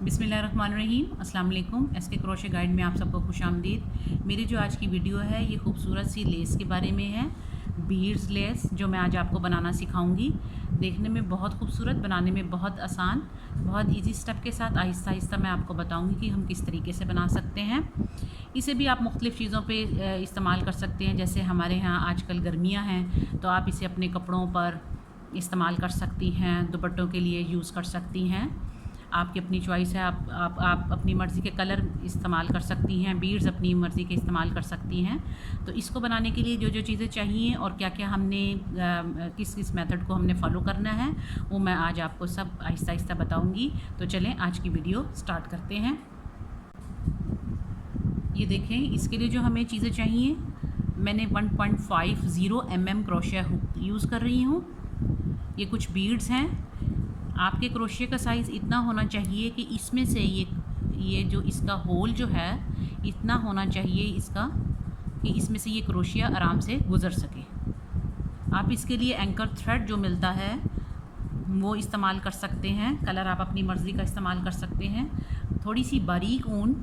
बिस्मिल्लाहिर्रहमानिर्रहीम। अस्सलाम वालेकुम। एसके क्रोशे गाइड में आप सबको खुशामदीद। मेरी जो आज की वीडियो है ये खूबसूरत सी लेस के बारे में है, बीड्स लेस, जो मैं आज आपको बनाना सिखाऊंगी। देखने में बहुत खूबसूरत, बनाने में बहुत आसान, बहुत इजी स्टेप के साथ आहिस्ता आहिस्ता मैं आपको बताऊंगी कि हम किस तरीके से बना सकते हैं। इसे भी आप मुख्तलिफ़ चीज़ों पे इस्तेमाल कर सकते हैं। जैसे हमारे यहाँ आजकल गर्मियाँ हैं तो आप इसे अपने कपड़ों पर इस्तेमाल कर सकती हैं, दुपट्टों के लिए यूज़ कर सकती हैं। आपकी अपनी चॉइस है, आप अपनी मर्ज़ी के कलर इस्तेमाल कर सकती हैं, बीड्स अपनी मर्ज़ी के इस्तेमाल कर सकती हैं। तो इसको बनाने के लिए जो जो चीज़ें चाहिए और क्या क्या हमने किस किस मेथड को हमने फॉलो करना है, वो मैं आज आपको सब आहिस्ता आहिस्ता बताऊंगी। तो चलें आज की वीडियो स्टार्ट करते हैं। ये देखें, इसके लिए जो हमें चीज़ें चाहिए, मैंने 1.50 mm क्रोशिया हुक यूज़ कर रही हूँ। ये कुछ बीड्स हैं। आपके क्रोशिया का साइज़ इतना होना चाहिए कि इसमें से ये जो इसका होल जो है इतना होना चाहिए इसका, कि इसमें से ये क्रोशिया आराम से गुज़र सके। आप इसके लिए एंकर थ्रेड जो मिलता है वो इस्तेमाल कर सकते हैं। कलर आप अपनी मर्ज़ी का इस्तेमाल कर सकते हैं। थोड़ी सी बारीक ऊन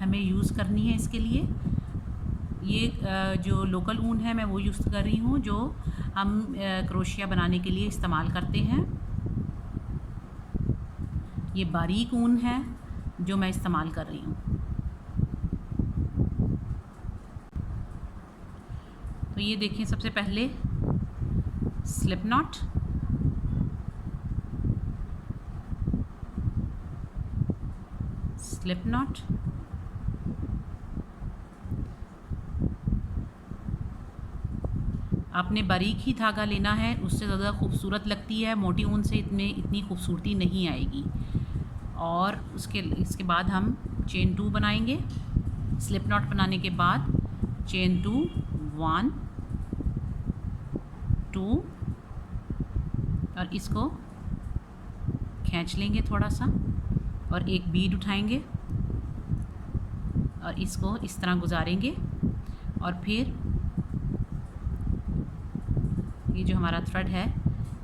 हमें यूज़ करनी है इसके लिए। ये जो लोकल ऊन है मैं वो यूज़ कर रही हूँ, जो हम क्रोशिया बनाने के लिए इस्तेमाल करते हैं। ये बारीक ऊन है जो मैं इस्तेमाल कर रही हूँ। तो ये देखिए, सबसे पहले स्लिप नॉट, स्लिप नॉट, आपने बारीक ही धागा लेना है, उससे ज़्यादा खूबसूरत लगती है। मोटी ऊन से इतनी खूबसूरती नहीं आएगी। और इसके बाद हम चेन 2 बनाएंगे। स्लिप नॉट बनाने के बाद चेन 2, 1 2, और इसको खींच लेंगे थोड़ा सा, और एक बीड उठाएंगे और इसको इस तरह गुजारेंगे। और फिर ये जो हमारा थ्रेड है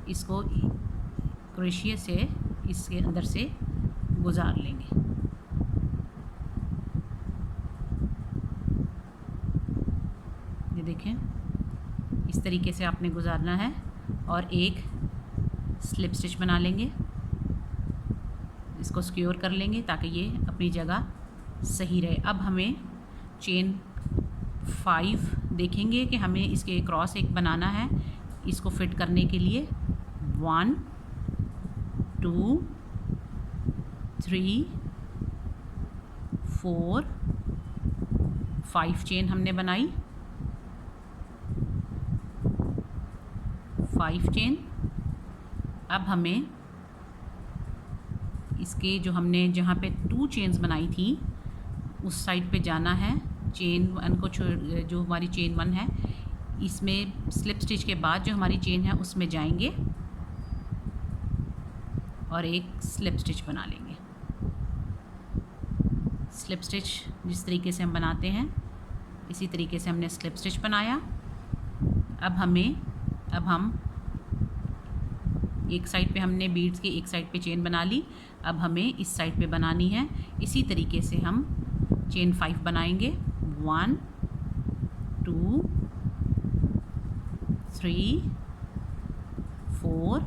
इसको क्रोशिया से इसके अंदर से गुजार लेंगे। ये देखें, इस तरीके से आपने गुजारना है। और एक स्लिप स्टिच बना लेंगे, इसको सिक्योर कर लेंगे ताकि ये अपनी जगह सही रहे। अब हमें चेन 5 देखेंगे कि हमें इसके क्रॉस एक बनाना है। इसको फिट करने के लिए 1 2 3 4 5 चेन हमने बनाई, 5 चेन। अब हमें इसके जो हमने जहाँ पे 2 चेन्स बनाई थी उस साइड पे जाना है। चेन 1 को जो हमारी चेन 1 है, इसमें स्लिप स्टिच के बाद जो हमारी चेन है उसमें जाएंगे और एक स्लिप स्टिच बना लेंगे। स्लिप स्टिच जिस तरीके से हम बनाते हैं इसी तरीके से हमने स्लिप स्टिच बनाया। अब हम एक साइड पे हमने बीड्स की एक साइड पे चेन बना ली। अब हमें इस साइड पे बनानी है। इसी तरीके से हम चेन 5 बनाएंगे। 1 2 3 4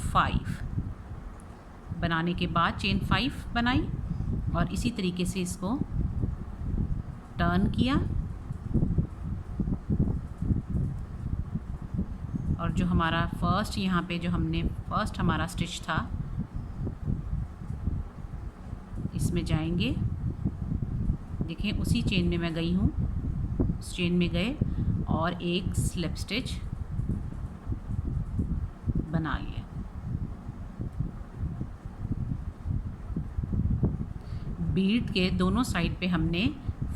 5 बनाने के बाद चेन 5 बनाई और इसी तरीके से इसको टर्न किया। और जो हमारा फर्स्ट यहाँ पे जो हमने फर्स्ट हमारा स्टिच था इसमें जाएंगे। देखें, उसी चेन में मैं गई हूँ, उस चेन में गए और एक स्लिप स्टिच बना लिया। बीड के दोनों साइड पे हमने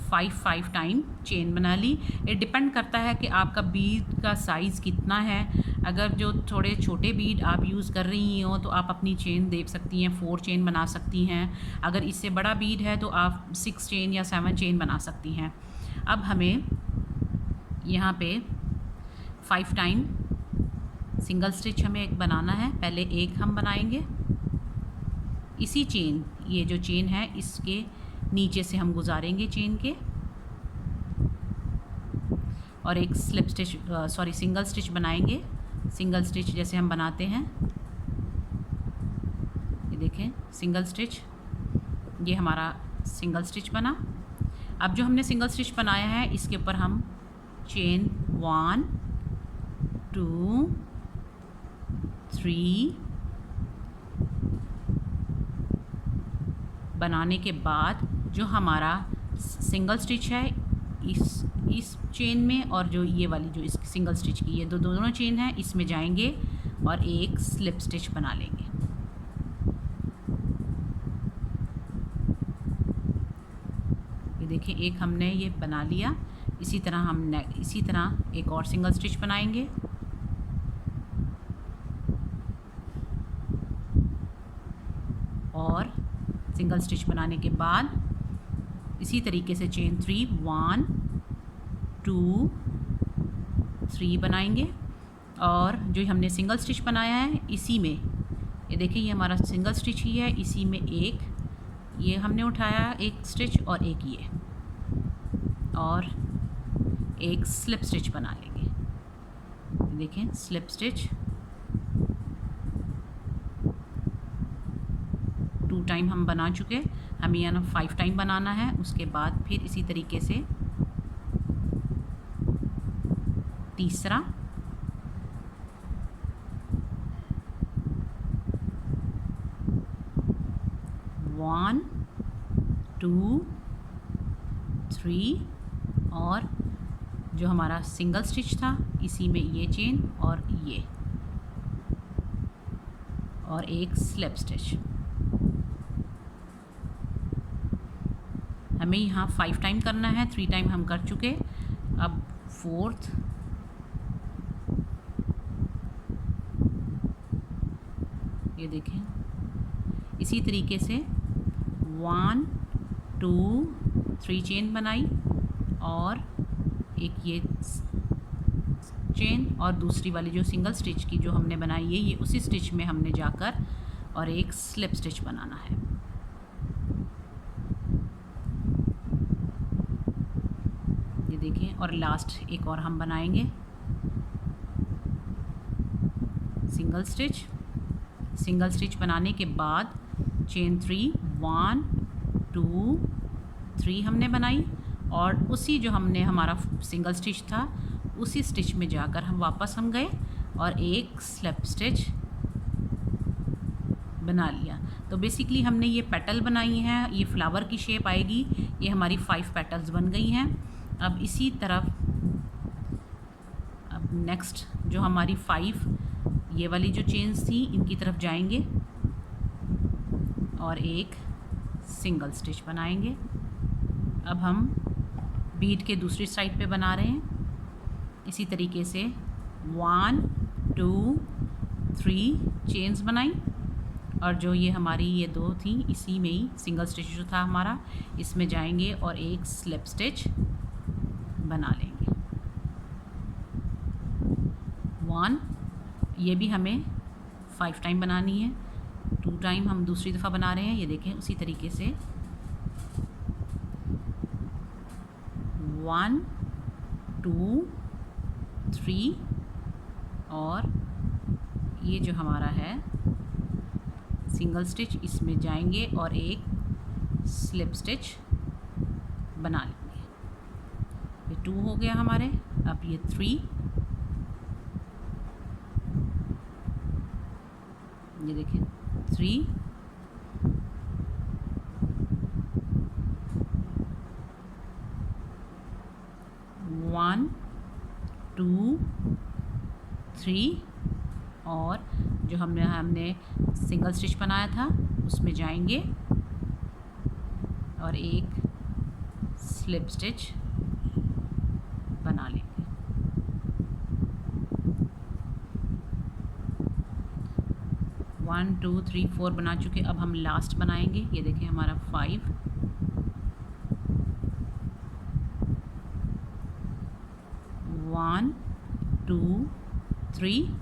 5 टाइम चेन बना ली। ये डिपेंड करता है कि आपका बीड का साइज़ कितना है। अगर जो थोड़े छोटे बीड आप यूज़ कर रही हो तो आप अपनी चेन देख सकती हैं, 4 चेन बना सकती हैं। अगर इससे बड़ा बीड है तो आप 6 चेन या 7 चेन बना सकती हैं। अब हमें यहाँ पे 5 टाइम सिंगल स्टिच हमें एक बनाना है। पहले एक हम बनाएंगे, इसी चेन, ये जो चेन है इसके नीचे से हम गुजारेंगे चेन के, और एक स्लिप स्टिच सिंगल स्टिच बनाएंगे। सिंगल स्टिच जैसे हम बनाते हैं, ये देखें सिंगल स्टिच, ये हमारा सिंगल स्टिच बना। अब जो हमने सिंगल स्टिच बनाया है इसके ऊपर हम चेन 1 2 3 बनाने के बाद जो हमारा सिंगल स्टिच है इस चेन में, और जो ये वाली जो इस सिंगल स्टिच की ये दोनों चेन है इसमें जाएंगे और एक स्लिप स्टिच बना लेंगे। ये देखिए एक हमने ये बना लिया। इसी तरह एक और सिंगल स्टिच बनाएंगे, और सिंगल स्टिच बनाने के बाद इसी तरीके से चेन 3 1 2 3 बनाएंगे, और जो हमने सिंगल स्टिच बनाया है इसी में, ये देखिए ये हमारा सिंगल स्टिच ही है, इसी में एक ये हमने उठाया एक स्टिच और एक ये, और एक स्लिप स्टिच बना लेंगे। देखें स्लिप स्टिच 2 टाइम हम बना चुके, हमें यहाँ 5 टाइम बनाना है। उसके बाद फिर इसी तरीके से तीसरा, वन 2 3, और जो हमारा सिंगल स्टिच था इसी में ये चेन और ये, और एक स्लिप स्टिच। हमें यहाँ 5 टाइम करना है, 3 टाइम हम कर चुके। अब 4th, ये देखें इसी तरीके से 1 2 3 चेन बनाई, और एक ये चेन, और दूसरी वाली जो सिंगल स्टिच की जो हमने बनाई है ये उसी स्टिच में हमने जाकर और एक स्लिप स्टिच बनाना है। ये देखें, और लास्ट एक और हम बनाएंगे सिंगल स्टिच बनाने के बाद चेन 3 1 2 3 हमने बनाई, और उसी जो हमने हमारा सिंगल स्टिच था उसी स्टिच में जाकर हम वापस गए और एक स्लिप स्टिच बना लिया। तो बेसिकली हमने ये पेटल बनाई हैं, ये फ्लावर की शेप आएगी। ये हमारी 5 पेटल्स बन गई हैं। अब इसी तरफ अब नेक्स्ट जो हमारी 5 ये वाली जो चेन्स थी इनकी तरफ जाएंगे और एक सिंगल स्टिच बनाएंगे। अब हम बीड के दूसरी साइड पे बना रहे हैं। इसी तरीके से 1 2 3 चेन्स बनाई, और जो ये हमारी ये 2 थी इसी में ही सिंगल स्टिच जो था हमारा इसमें जाएंगे और एक स्लिप स्टिच बना लेंगे। 1, ये भी हमें 5 टाइम बनानी है, 2 टाइम हम दूसरी दफ़ा बना रहे हैं। ये देखें उसी तरीके से 1 2 3, और ये जो हमारा है सिंगल स्टिच इसमें जाएंगे और एक स्लिप स्टिच बना लेंगे। ये 2 हो गया हमारे। अब ये 3, ये देखें 3 1 2 3, और जो हमने सिंगल स्टिच बनाया था उसमें जाएंगे और एक स्लिप स्टिच बना लेंगे। 1 2 3 4 बना चुके। अब हम लास्ट बनाएंगे। ये देखें हमारा 5, 1 2 3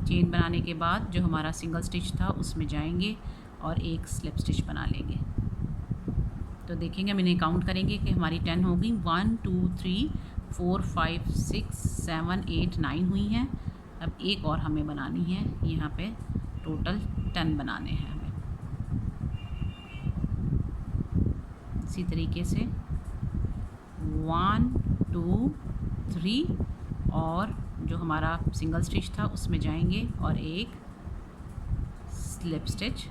चेन बनाने के बाद जो हमारा सिंगल स्टिच था उसमें जाएंगे और एक स्लिप स्टिच बना लेंगे। तो देखेंगे, मैंने काउंट करेंगे कि हमारी 10 हो गई। 1 2 3 4 5 6 7 8 9 हुई हैं। अब एक और हमें बनानी है, यहाँ पे टोटल 10 बनाने हैं हमें। इसी तरीके से 1 2 3 और जो हमारा सिंगल स्टिच था उसमें जाएंगे और एक स्लिप स्टिच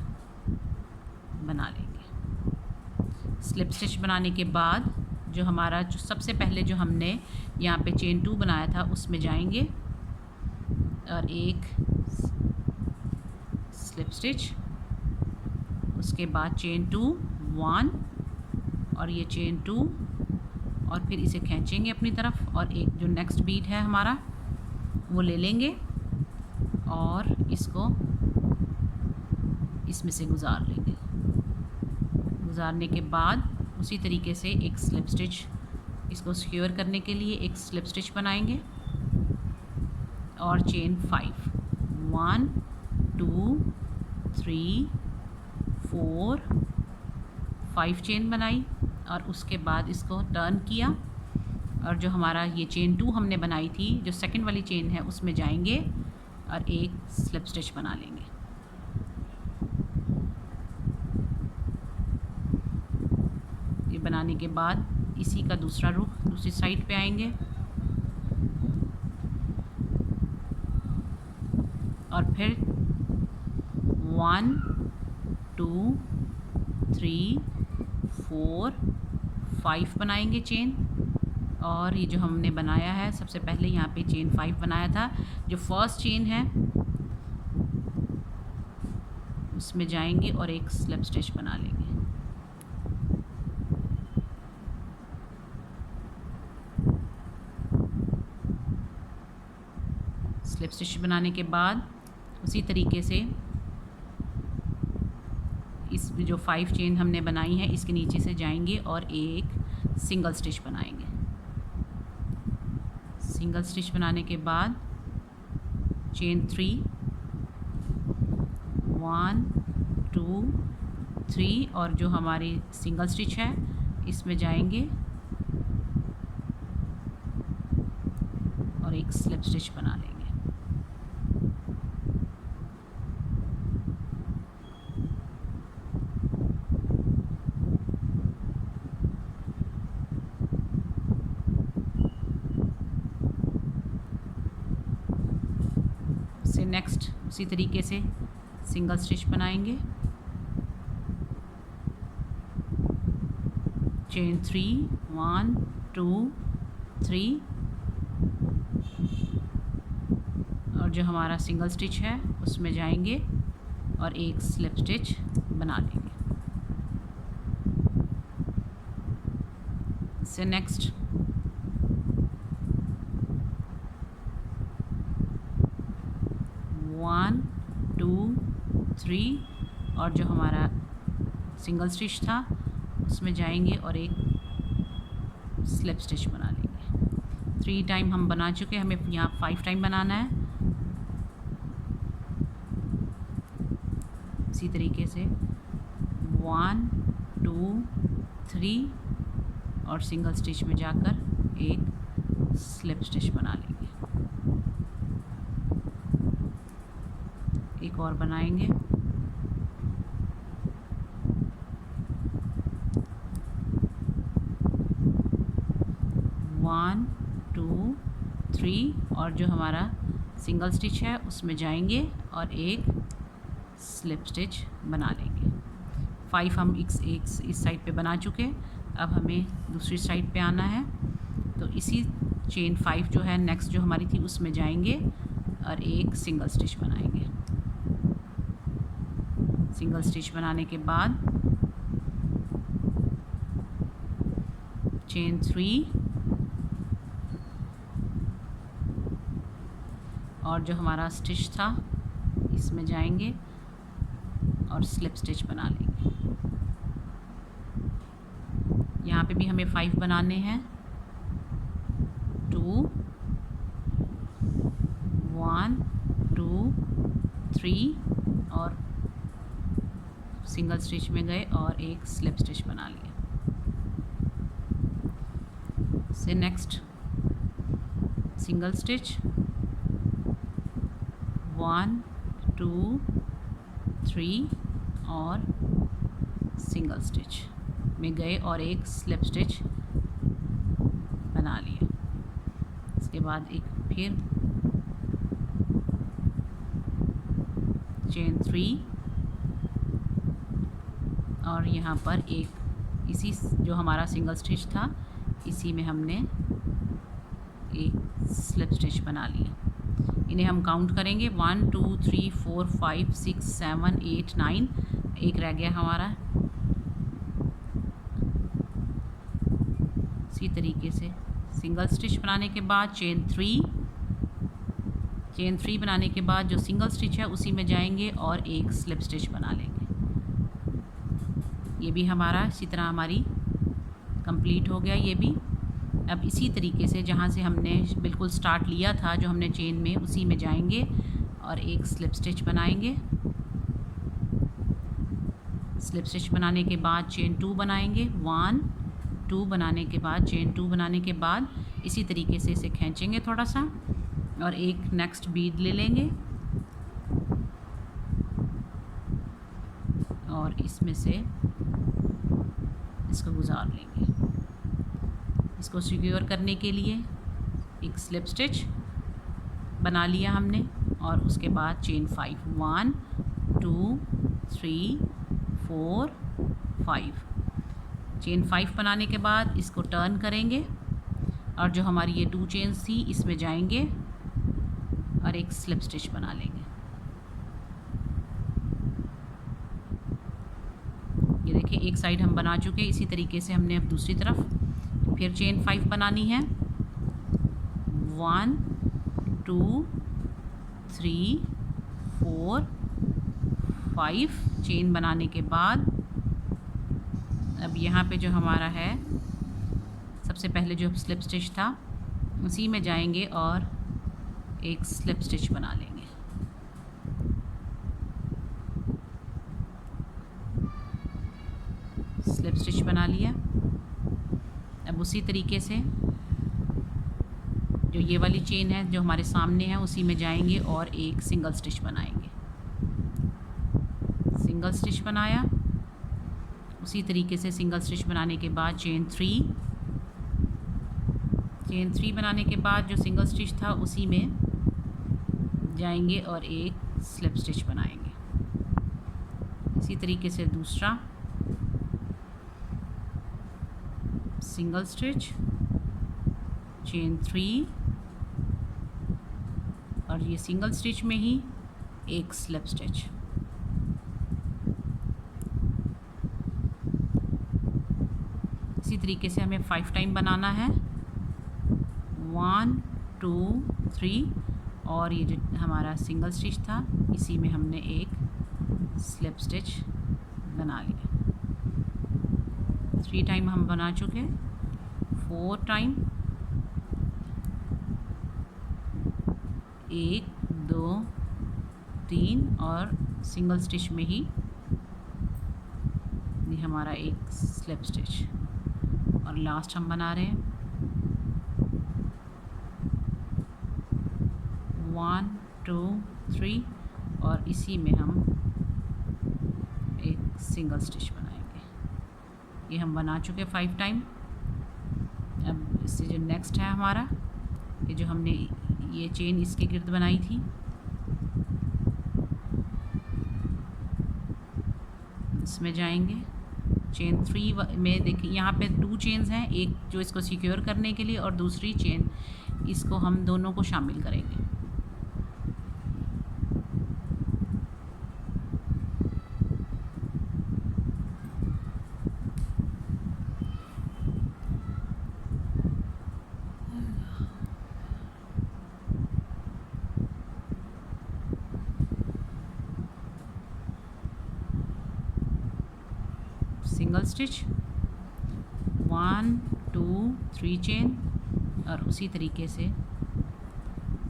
बना लेंगे। स्लिप स्टिच बनाने के बाद जो हमारा जो सबसे पहले जो हमने यहाँ पे चेन 2 बनाया था उसमें जाएंगे और एक स्लिप स्टिच, उसके बाद चेन 2 1 और ये चेन 2 और फिर इसे खींचेंगे अपनी तरफ और एक जो नेक्स्ट बीट है हमारा वो ले लेंगे और इसको इसमें से गुज़ार लेंगे। गुज़ारने के बाद उसी तरीके से एक स्लिप स्टिच, इसको सिक्योर करने के लिए एक स्लिप स्टिच बनाएंगे और चेन 5 1 2 3 4 5 चेन बनाई और उसके बाद इसको टर्न किया और जो हमारा ये चेन 2 हमने बनाई थी, जो सेकंड वाली चेन है, उसमें जाएंगे और एक स्लिप स्टिच बना लेंगे। ये बनाने के बाद इसी का दूसरा रुख दूसरी साइड पे आएंगे और फिर 1 2 3 4 5 बनाएंगे चेन। और ये जो हमने बनाया है सबसे पहले यहाँ पे चेन 5 बनाया था, जो फर्स्ट चेन है उसमें जाएंगे और एक स्लिप स्टिच बना लेंगे। स्लिप स्टिच बनाने के बाद उसी तरीके से इस जो 5 चेन हमने बनाई है इसके नीचे से जाएंगे और एक सिंगल स्टिच बनाएंगे। सिंगल स्टिच बनाने के बाद चेन 3 1 2 3 और जो हमारी सिंगल स्टिच है इसमें जाएंगे और एक स्लिप स्टिच बना लेंगे। से नेक्स्ट उसी तरीके से सिंगल स्टिच बनाएंगे, चेन 3 1 2 3 और जो हमारा सिंगल स्टिच है उसमें जाएंगे और एक स्लिप स्टिच बना लेंगे। से नेक्स्ट 1 2 3 और जो हमारा सिंगल स्टिच था उसमें जाएंगे और एक स्लिप स्टिच बना लेंगे। 3 टाइम हम बना चुके, हमें यहाँ 5 टाइम बनाना है। इसी तरीके से 1 2 3 और सिंगल स्टिच में जाकर एक स्लिप स्टिच बना लेंगे। एक और बनाएंगे, 1 2 3 और जो हमारा सिंगल स्टिच है उसमें जाएंगे और एक स्लिप स्टिच बना लेंगे। 5 हम इस साइड पे बना चुके, अब हमें दूसरी साइड पे आना है। तो इसी चेन 5 जो है नेक्स्ट जो हमारी थी उसमें जाएंगे और एक सिंगल स्टिच बनाएंगे। सिंगल स्टिच बनाने के बाद चेन 3 और जो हमारा स्टिच था इसमें जाएंगे और स्लिप स्टिच बना लेंगे। यहाँ पे भी हमें 5 बनाने हैं, 2 1 2 3 और सिंगल स्टिच में गए और एक स्लिप स्टिच बना लिया। से नेक्स्ट सिंगल स्टिच 1 2 3 और सिंगल स्टिच में गए और एक स्लिप स्टिच बना लिया। इसके बाद एक फिर चेन 3 और यहाँ पर एक इसी जो हमारा सिंगल स्टिच था इसी में हमने एक स्लिप स्टिच बना लिया। इन्हें हम काउंट करेंगे 1 2 3 4 5 6 7 8 9, एक रह गया हमारा। इसी तरीके से सिंगल स्टिच बनाने के बाद चेन 3 बनाने के बाद जो सिंगल स्टिच है उसी में जाएंगे और एक स्लिप स्टिच बना लेंगे। ये भी हमारा इसी तरह हमारी कंप्लीट हो गया ये भी। अब इसी तरीके से जहाँ से हमने बिल्कुल स्टार्ट लिया था जो हमने चेन में उसी में जाएंगे और एक स्लिप स्टिच बनाएंगे। स्लिप स्टिच बनाने के बाद चेन 2 बनाएंगे, 1 2 बनाने के बाद चेन 2 बनाने के बाद इसी तरीके से इसे खींचेंगे थोड़ा सा और एक नेक्स्ट बीड ले लेंगे और इसमें से इसको गुजार लेंगे। इसको सिक्योर करने के लिए एक स्लिप स्टिच बना लिया हमने और उसके बाद चेन 5 1 2 3 4 5। चेन 5 बनाने के बाद इसको टर्न करेंगे और जो हमारी ये 2 चेन्स थी इसमें जाएंगे और एक स्लिप स्टिच बना लेंगे। ये देखिए एक साइड हम बना चुके, इसी तरीके से हमने अब दूसरी तरफ फिर चेन 5 बनानी है। 1 2 3 4 5 चेन बनाने के बाद अब यहाँ पे जो हमारा है सबसे पहले जो स्लिप स्टिच था उसी में जाएंगे और एक स्लिप स्टिच बना लेंगे। स्लिप स्टिच बना लिया। अब उसी तरीके से जो ये वाली चेन है जो हमारे सामने है उसी में जाएंगे और एक सिंगल स्टिच बनाएंगे। सिंगल स्टिच बनाया, उसी तरीके से सिंगल स्टिच बनाने के बाद चेन 3 बनाने के बाद जो सिंगल स्टिच था उसी में जाएंगे और एक स्लिप स्टिच बनाएंगे। इसी तरीके से दूसरा सिंगल स्टिच, चेन 3 और ये सिंगल स्टिच में ही एक स्लिप स्टिच। इसी तरीके से हमें 5 टाइम बनाना है, 1 2 3 और ये जो हमारा सिंगल स्टिच था इसी में हमने एक स्लिप स्टिच बना लिया। 3 टाइम हम बना चुके, 4 टाइम 1 2 3 और सिंगल स्टिच में ही ये हमारा एक स्लिप स्टिच और लास्ट हम बना रहे हैं 1 2 3 और इसी में हम एक सिंगल स्टिच बनाएंगे। ये हम बना चुके 5 टाइम। अब इससे जो नेक्स्ट है हमारा ये जो हमने ये चेन इसके गिर्द बनाई थी इसमें जाएंगे। चेन 3 में देखिए यहाँ पे 2 चेन्स हैं, एक जो इसको सिक्योर करने के लिए और दूसरी चेन इसको हम दोनों को शामिल करेंगे। सिंगल स्टिच 1 2 3 चेन और उसी तरीके से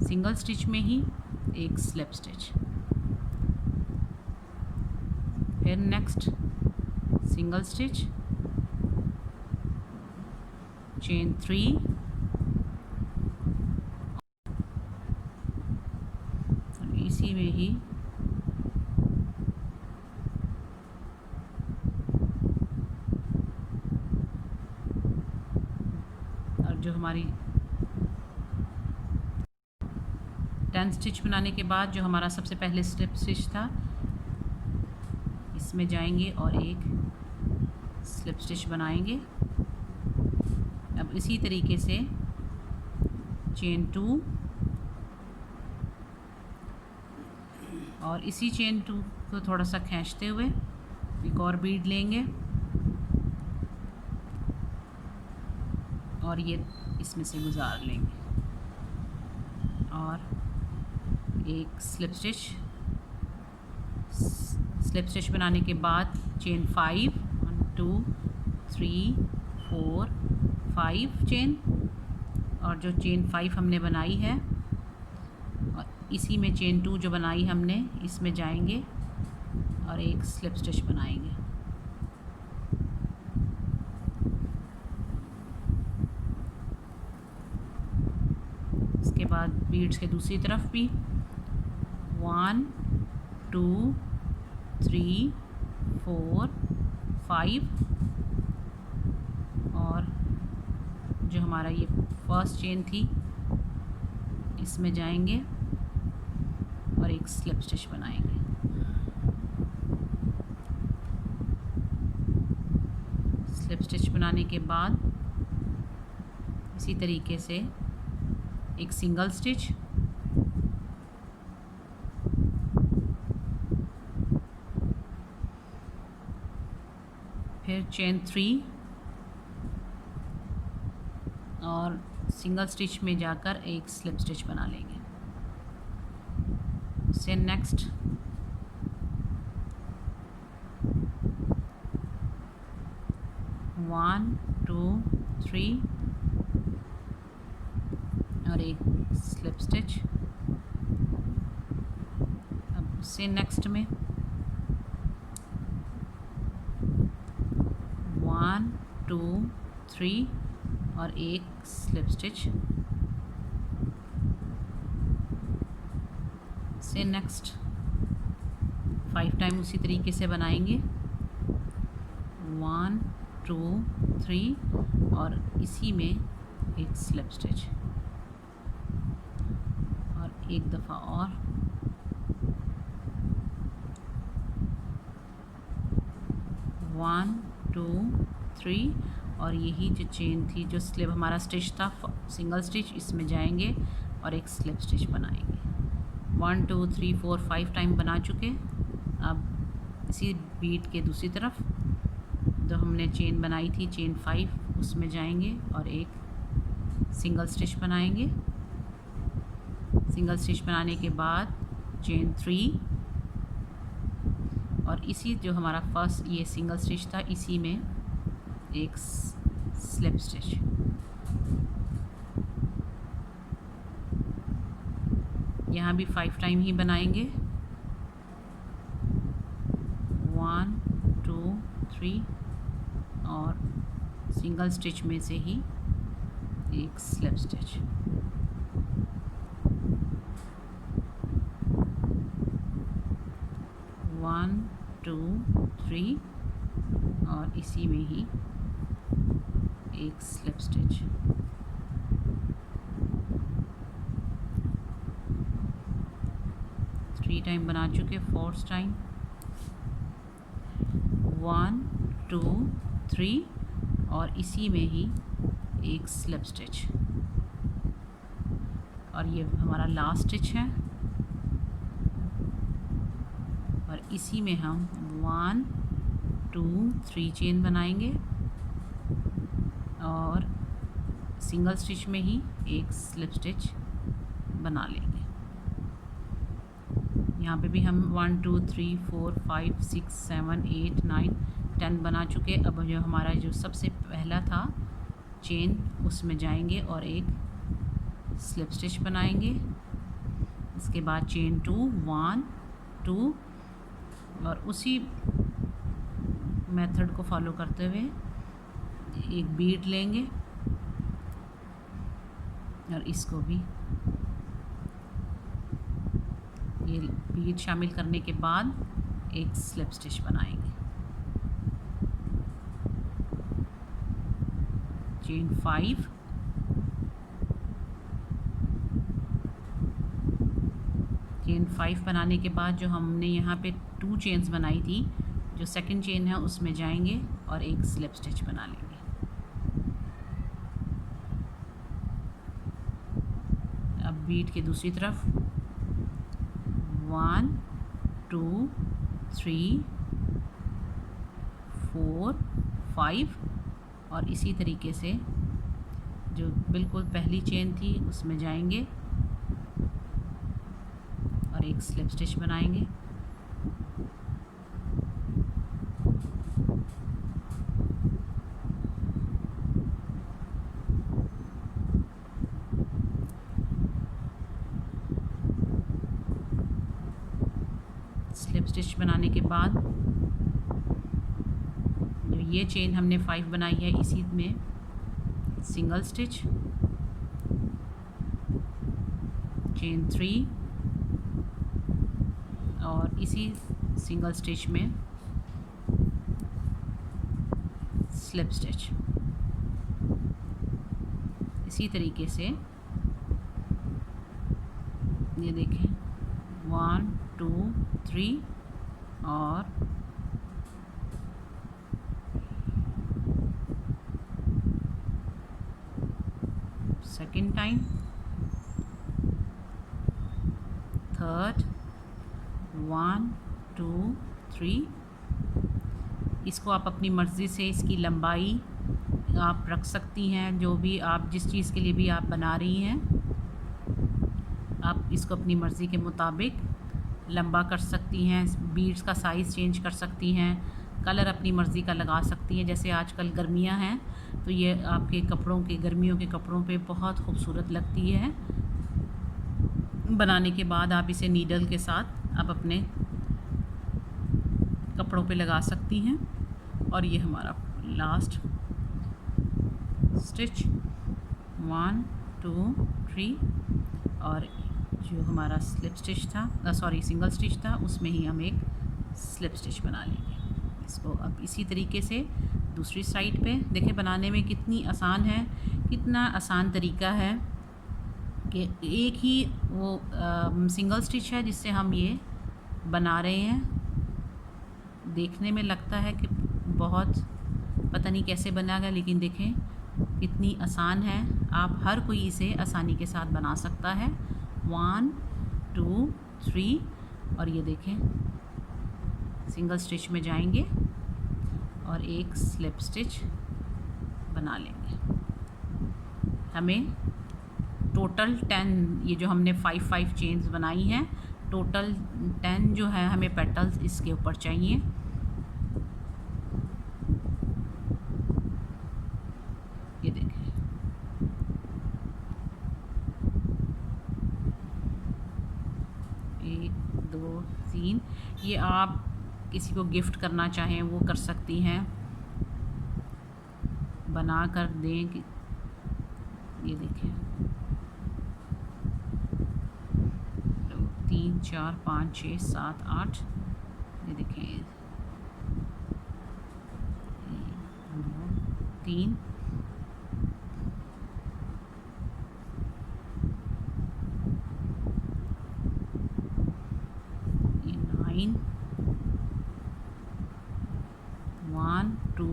सिंगल स्टिच में ही एक स्लिप स्टिच। फिर नेक्स्ट सिंगल स्टिच, चेन 3 और इसी में ही और जो हमारी 10 स्टिच बनाने के बाद जो हमारा सबसे पहले स्लिप स्टिच था, इसमें जाएंगे और एक स्लिप स्टिच बनाएंगे। अब इसी तरीके से चेन 2 और इसी चेन 2 को थोड़ा सा खींचते हुए एक और बीड लेंगे और ये इसमें से गुजार लेंगे और एक स्लिप स्टिच बनाने के बाद चेन 5, 1 2 3 4 5 चेन, और जो चेन 5 हमने बनाई है और इसी में चेन 2 जो बनाई हमने, इसमें जाएंगे और एक स्लिप स्टिच बनाएंगे। इसके बाद बीड्स के दूसरी तरफ भी 1 2 3 4 5 और जो हमारा ये फर्स्ट चेन थी, इसमें जाएंगे और एक स्लिप स्टिच बनाएंगे। स्लिप स्टिच बनाने के बाद इसी तरीके से एक सिंगल स्टिच, फिर चेन 3 और सिंगल स्टिच में जाकर एक स्लिप स्टिच बना लेंगे। उससे नेक्स्ट वन टू 3 और एक स्लिप स्टिच। अब उससे नेक्स्ट में 1 2 3 और एक स्लिप स्टिच। से नेक्स्ट 5 टाइम उसी तरीके से बनाएंगे, 1 2 3 और इसी में एक स्लिप स्टिच और एक दफ़ा और 1 2 3 और यही जो चेन थी, जो स्लिप हमारा स्टिच था सिंगल स्टिच, इसमें जाएंगे और एक स्लिप स्टिच बनाएंगे। 1 2 3 4 5 टाइम बना चुके। अब इसी बीट के दूसरी तरफ जो हमने चेन बनाई थी चेन 5, उसमें जाएंगे और एक सिंगल स्टिच बनाएंगे। सिंगल स्टिच बनाने के बाद चेन 3 और इसी जो हमारा फर्स्ट ये सिंगल स्टिच था, इसी में एक स्लिप स्टिच। यहाँ भी 5 टाइम ही बनाएंगे, 1 2 3 और सिंगल स्टिच में से ही एक स्लिप स्टिच। वन 2 3 और इसी में ही एक स्लिप स्टिच। थ्री टाइम बना चुके। 4th टाइम 1 2 3 और इसी में ही एक स्लिप स्टिच और ये हमारा लास्ट स्टिच है और इसी में हम 1 2 3 चेन बनाएंगे और सिंगल स्टिच में ही एक स्लिप स्टिच बना लेंगे। यहाँ पे भी हम 1 2 3 4 5 6 7 8 9 10 बना चुके। अब जो हमारा जो सबसे पहला था चेन, उसमें जाएंगे और एक स्लिप स्टिच बनाएंगे। इसके बाद चेन 2 1 2 और उसी मेथड को फॉलो करते हुए एक बीड लेंगे और इसको भी ये बीड शामिल करने के बाद एक स्लिप स्टिच बनाएंगे। चेन 5, चेन 5 बनाने के बाद जो हमने यहाँ पे 2 चेन्स बनाई थी, जो सेकंड चेन है उसमें जाएंगे और एक स्लिप स्टिच बना लेंगे। अब बीट के दूसरी तरफ 1 2 3 4 5 और इसी तरीके से जो बिल्कुल पहली चेन थी उसमें जाएंगे और एक स्लिप स्टिच बनाएंगे। स्लिप स्टिच बनाने के बाद जो ये चेन हमने 5 बनाई है इसी में सिंगल स्टिच, चेन 3 और इसी सिंगल स्टिच में स्लिप स्टिच। इसी तरीके से ये देखें 1 2 3 और सेकंड टाइम, थर्ड 1 2 3। इसको आप अपनी मर्ज़ी से इसकी लंबाई आप रख सकती हैं, जो भी आप जिस चीज़ के लिए भी आप बना रही हैं आप इसको अपनी मर्ज़ी के मुताबिक लंबा कर सकती हैं। बीड्स का साइज़ चेंज कर सकती हैं, कलर अपनी मर्ज़ी का लगा सकती हैं। जैसे आजकल गर्मियां हैं तो ये आपके कपड़ों के गर्मियों के कपड़ों पे बहुत खूबसूरत लगती है। बनाने के बाद आप इसे नीडल के साथ आप अपने कपड़ों पे लगा सकती हैं। और ये हमारा लास्ट स्टिच 1 2 3 और जो हमारा स्लिप स्टिच था सिंगल स्टिच था उसमें ही हम एक स्लिप स्टिच बना लेंगे। इसको अब इसी तरीके से दूसरी साइड पे देखें, बनाने में कितनी आसान है, कितना आसान तरीका है कि एक ही वो सिंगल स्टिच है जिससे हम ये बना रहे हैं। देखने में लगता है कि बहुत पता नहीं कैसे बना गया, लेकिन देखें कितनी आसान है। आप हर कोई इसे आसानी के साथ बना सकता है। 1 2 3 और ये देखें सिंगल स्टिच में जाएंगे और एक स्लिप स्टिच बना लेंगे। हमें टोटल 10, ये जो हमने 5 चेन्स बनाई हैं, टोटल 10 जो है हमें पेटल्स इसके ऊपर चाहिए। ये देखें एक 2 3, ये आप किसी को गिफ्ट करना चाहें वो कर सकती हैं, बना कर दें कि ये देखें 3 4 5 6 7 8, ये देखें 3 9 1 2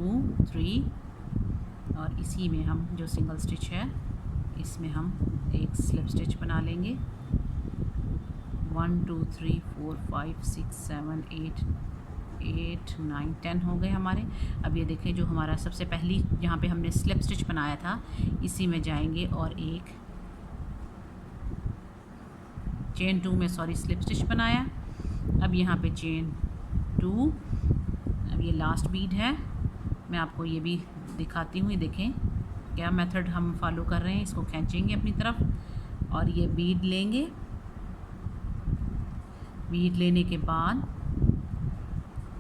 3 और इसी में हम जो सिंगल स्टिच है इसमें हम एक स्लिप स्टिच बना लेंगे। 1 2 3 4 5 6 7 8 9 10 हो गए हमारे। अब ये देखें जो हमारा सबसे पहली जहाँ पे हमने स्लिप स्टिच बनाया था इसी में जाएंगे और एक चेन 2 में स्लिप स्टिच बनाया। अब यहाँ पे चेन 2, अब ये लास्ट बीड है, मैं आपको ये भी दिखाती हूँ। ये देखें क्या मेथड हम फॉलो कर रहे हैं। इसको खींचेंगे अपनी तरफ और ये बीड लेंगे। बीड लेने के बाद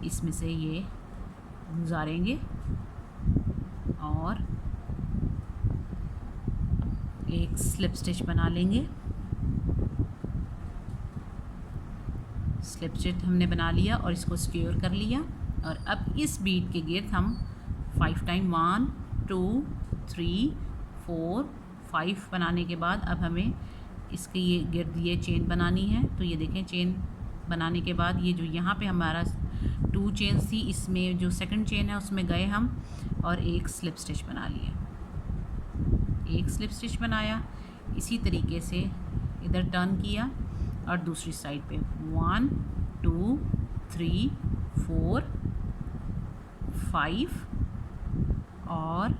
इसमें से ये गुजारेंगे और एक स्लिप स्टिच बना लेंगे। स्लिप स्टिच हमने बना लिया और इसको सिक्योर कर लिया। और अब इस बीड के गिर्द हम 5 टाइम 1 2 3 4 5 बनाने के बाद अब हमें इसके ये गिर्द ये चेन बनानी है। तो ये देखें, चेन बनाने के बाद ये जो यहाँ पे हमारा 2 चेन थी, इसमें जो सेकंड चेन है उसमें गए हम और एक स्लिप स्टिच बना लिया। एक स्लिप स्टिच बनाया, इसी तरीके से इधर टर्न किया और दूसरी साइड पे 1 2 3 4 5 और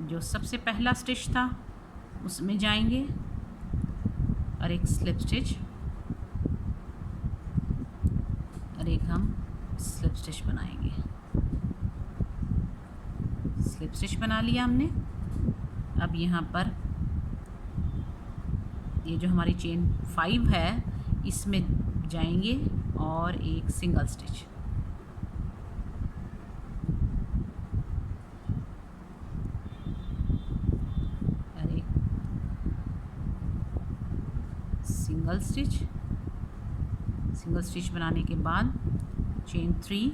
जो सबसे पहला स्टिच था उसमें जाएंगे और एक स्लिप स्टिच और एक हम स्लिप स्टिच बनाएंगे। स्लिप स्टिच बना लिया हमने। अब यहाँ पर ये जो हमारी चेन 5 है इसमें जाएंगे और एक सिंगल स्टिच। और एक सिंगल स्टिच। सिंगल स्टिच बनाने के बाद चेन 3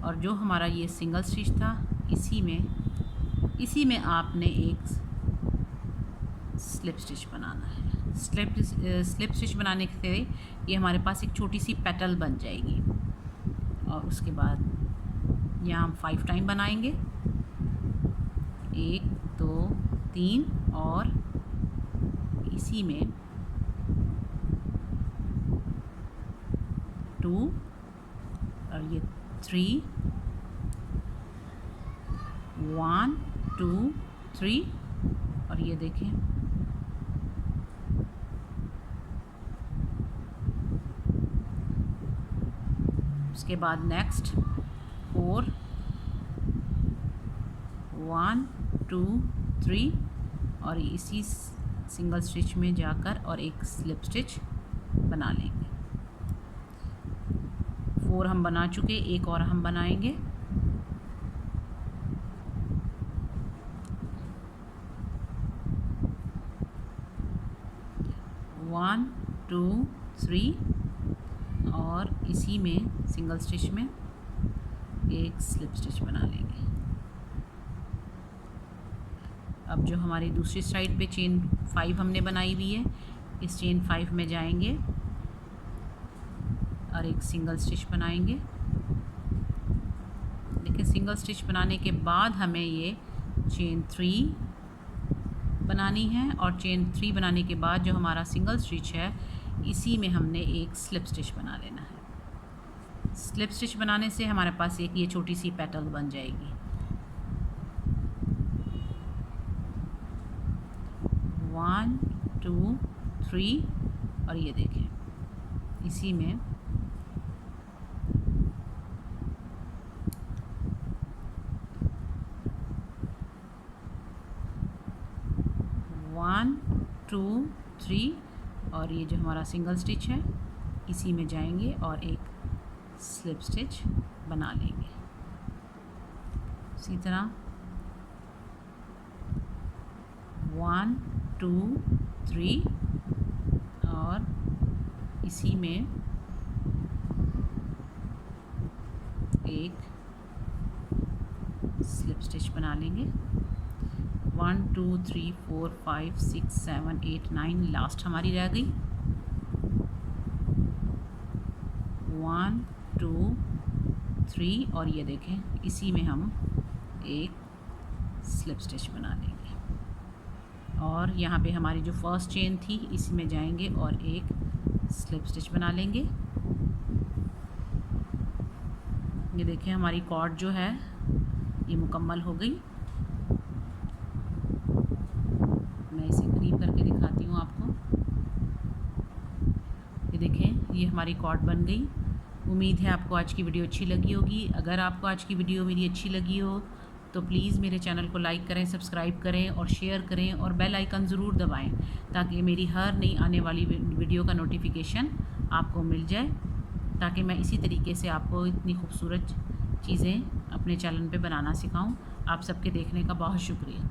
और जो हमारा ये सिंगल स्टिच था इसी में आपने एक स्लिप स्टिच बनाना है। स्लिप स्टिच बनाने से ये हमारे पास एक छोटी सी पेटल बन जाएगी। और उसके बाद यहाँ हम 5 टाइम बनाएंगे, 1 2 3 और इसी में 2 और ये 3 1 2 3 और ये देखें उसके बाद नेक्स्ट 4 1 2 3 और इसी सिंगल स्टिच में जाकर और एक स्लिप स्टिच बना लेंगे। 4 हम बना चुके, एक और हम बनाएंगे। वन 2 3 और इसी में सिंगल स्टिच में एक स्लिप स्टिच बना लेंगे। अब जो हमारी दूसरी साइड पे चेन 5 हमने बनाई हुई है, इस चेन 5 में जाएंगे और एक सिंगल स्टिच बनाएंगे। देखिए, सिंगल स्टिच बनाने के बाद हमें ये चेन 3 बनानी है और चेन 3 बनाने के बाद जो हमारा सिंगल स्टिच है इसी में हमने एक स्लिप स्टिच बना लेना है। स्लिप स्टिच बनाने से हमारे पास एक ये छोटी सी पेटल बन जाएगी। वन 2 3 और ये देखें इसी में वन 2 3 और ये जो हमारा सिंगल स्टिच है इसी में जाएंगे और एक स्लिप स्टिच बना लेंगे। इसी तरह 1 2 3 और इसी में एक स्लिप स्टिच बना लेंगे। 1 2 3 4 5 6 7 8 9 लास्ट हमारी रह गई। 1 2 3 और ये देखें इसी में हम एक स्लिप स्टिच बना लेंगे। और यहाँ पे हमारी जो फर्स्ट चेन थी इसी में जाएंगे और एक स्लिप स्टिच बना लेंगे। ये देखें हमारी कॉर्ड जो है ये मुकम्मल हो गई। मैं इसे करीब करके दिखाती हूँ आपको। ये देखें ये हमारी कॉर्ड बन गई। उम्मीद है आपको आज की वीडियो अच्छी लगी होगी। अगर आपको आज की वीडियो मेरी अच्छी लगी हो तो प्लीज़ मेरे चैनल को लाइक करें, सब्सक्राइब करें और शेयर करें और बेल आइकन ज़रूर दबाएं ताकि मेरी हर नई आने वाली वीडियो का नोटिफिकेशन आपको मिल जाए। ताकि मैं इसी तरीके से आपको इतनी खूबसूरत चीज़ें अपने चैनल पे बनाना सिखाऊं। आप सबके देखने का बहुत शुक्रिया।